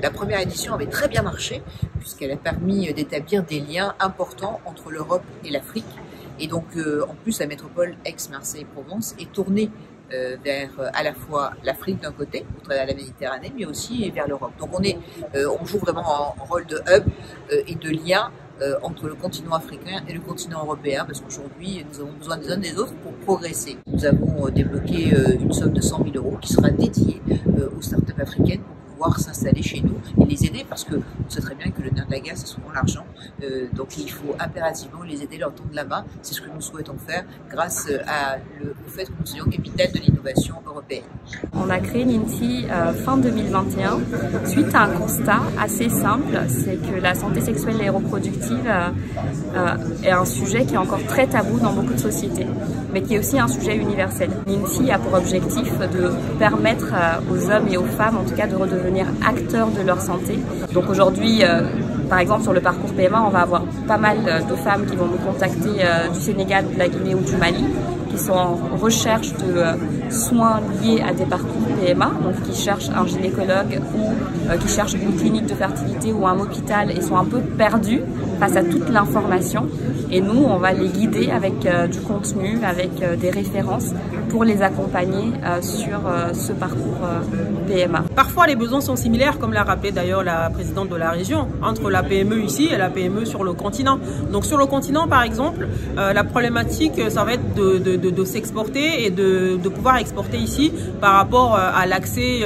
La première édition avait très bien marché, puisqu'elle a permis d'établir des liens importants entre l'Europe et l'Afrique. Et donc, en plus, la métropole Aix-Marseille-Provence est tournée vers à la fois l'Afrique d'un côté, au travers de la Méditerranée, mais aussi vers l'Europe. Donc on joue vraiment un rôle de hub et de lien entre le continent africain et le continent européen, parce qu'aujourd'hui, nous avons besoin des uns des autres pour progresser. Nous avons débloqué une somme de 100 000 € qui sera dédiée aux startups africaines pour pouvoir s'installer chez nous et les aider, parce qu'on sait très bien que le nerf de la guerre, c'est souvent l'argent. Donc il faut impérativement les aider, leur tendre la main. C'est ce que nous souhaitons faire grâce au fait que nous soyons capitale de l'innovation européenne. On a créé Ninti fin 2021 suite à un constat assez simple, c'est que la santé sexuelle et reproductive est un sujet qui est encore très tabou dans beaucoup de sociétés, mais qui est aussi un sujet universel. Ninti a pour objectif de permettre aux hommes et aux femmes, en tout cas, de redevenir acteurs de leur santé. Donc aujourd'hui, par exemple, sur le parcours PMA, on va avoir pas mal de femmes qui vont nous contacter du Sénégal, de la Guinée ou du Mali, qui sont en recherche de soins liés à des parcours PMA, donc qui cherchent un gynécologue ou qui cherchent une clinique de fertilité ou un hôpital et sont un peu perdus face à toute l'information. Et nous, on va les guider avec du contenu, avec des références pour les accompagner sur ce parcours PMA. Parfois, les besoins sont similaires, comme l'a rappelé d'ailleurs la présidente de la région, entre la PME ici et la PME sur le continent. Donc sur le continent, par exemple, la problématique, ça va être de s'exporter et de pouvoir exporter ici par rapport à l'accès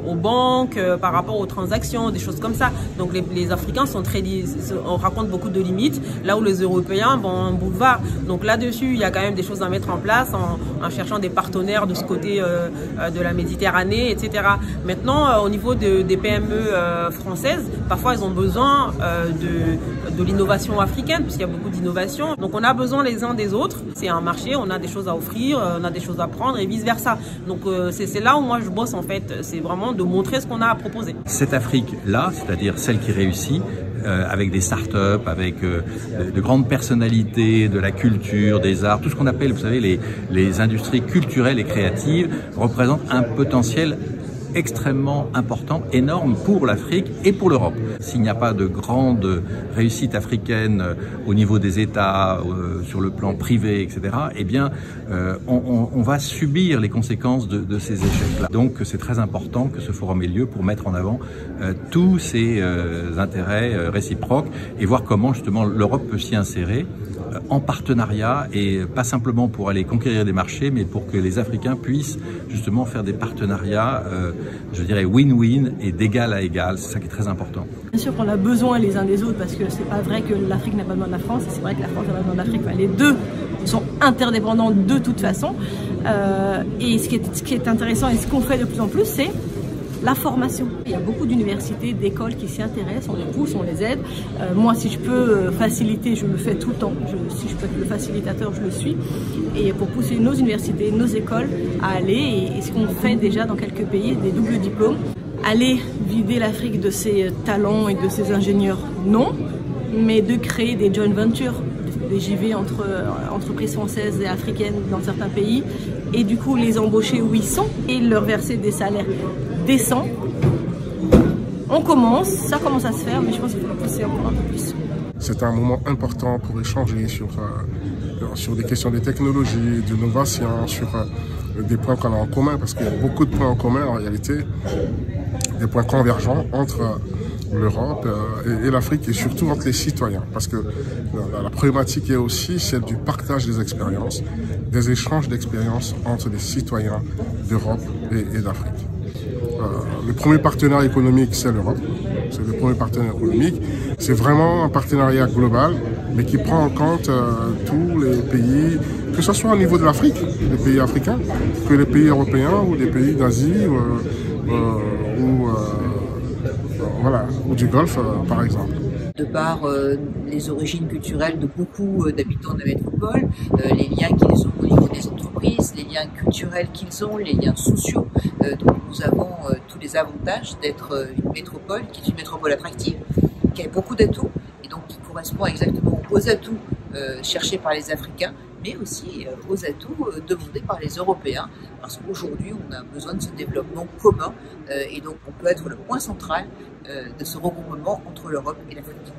aux banques, par rapport aux transactions, des choses comme ça. Donc les Africains sont on raconte beaucoup de limites, là où les Européens vont en boulevard. Donc là-dessus, il y a quand même des choses à mettre en place en cherchant des partenaires de ce côté de la Méditerranée, etc. Maintenant, au niveau des PME françaises, parfois ils ont besoin de l'innovation africaine, puisqu'il y a beaucoup d'innovation. Donc on a besoin les uns des autres. C'est un marché, on a des choses à offrir, on a des choses à prendre et vice-versa. Donc c'est là où moi je bosse en fait, c'est vraiment de montrer ce qu'on a à proposer. Cette Afrique-là, c'est-à-dire celle qui réussit, avec des start-up, avec de grandes personnalités, de la culture, des arts, tout ce qu'on appelle, vous savez, les industries culturelles et créatives, représente un potentiel extrêmement important, énorme pour l'Afrique et pour l'Europe. S'il n'y a pas de grande réussite africaine au niveau des États, sur le plan privé, etc., eh bien, on va subir les conséquences de ces échecs-là. Donc, c'est très important que ce forum ait lieu pour mettre en avant tous ces intérêts réciproques et voir comment, justement, l'Europe peut s'y insérer en partenariat, et pas simplement pour aller conquérir des marchés, mais pour que les Africains puissent justement faire des partenariats, je dirais win-win et d'égal à égal. C'est ça qui est très important. Bien sûr qu'on a besoin les uns des autres, parce que c'est pas vrai que l'Afrique n'a pas besoin de la France, et c'est vrai que la France n'a pas besoin de l'Afrique. Enfin, les deux sont interdépendants de toute façon. Et ce qui est intéressant et ce qu'on fait de plus en plus, c'est la formation. Il y a beaucoup d'universités, d'écoles qui s'y intéressent, on les pousse, on les aide. Moi, si je peux faciliter, je le fais tout le temps. Si je peux être le facilitateur, je le suis. Et pour pousser nos universités, nos écoles à aller, et ce qu'on fait déjà dans quelques pays, des doubles diplômes, aller vider l'Afrique de ses talents et de ses ingénieurs, non, mais de créer des joint ventures, des JV entre entreprises françaises et africaines dans certains pays, et du coup les embaucher où ils sont et leur verser des salaires décents. Ça commence à se faire, mais je pense qu'il faut le pousser encore un peu plus. C'est un moment important pour échanger sur des questions de technologie, d'innovation, sur des points qu'on a en commun, parce qu'il y a beaucoup de points en commun en réalité, des points convergents entre l'Europe et l'Afrique, et surtout entre les citoyens, parce que la problématique est aussi celle du partage des expériences, des échanges d'expériences entre les citoyens d'Europe et d'Afrique. Le premier partenaire économique, c'est l'Europe. C'est le premier partenaire économique. C'est vraiment un partenariat global, mais qui prend en compte tous les pays, que ce soit au niveau de l'Afrique, les pays africains, que les pays européens ou les pays d'Asie ou du Golfe, par exemple. De par les origines culturelles de beaucoup d'habitants de la métropole, les liens qu'ils ont au niveau des entreprises, les liens culturels qu'ils ont, les liens sociaux. Donc nous avons tous les avantages d'être une métropole qui est une métropole attractive, qui a beaucoup d'atouts, et donc qui correspond exactement aux atouts cherchés par les Africains, mais aussi aux atouts demandés par les Européens, parce qu'aujourd'hui on a besoin de ce développement commun et donc on peut être le point central de ce regroupement entre l'Europe et l'Afrique.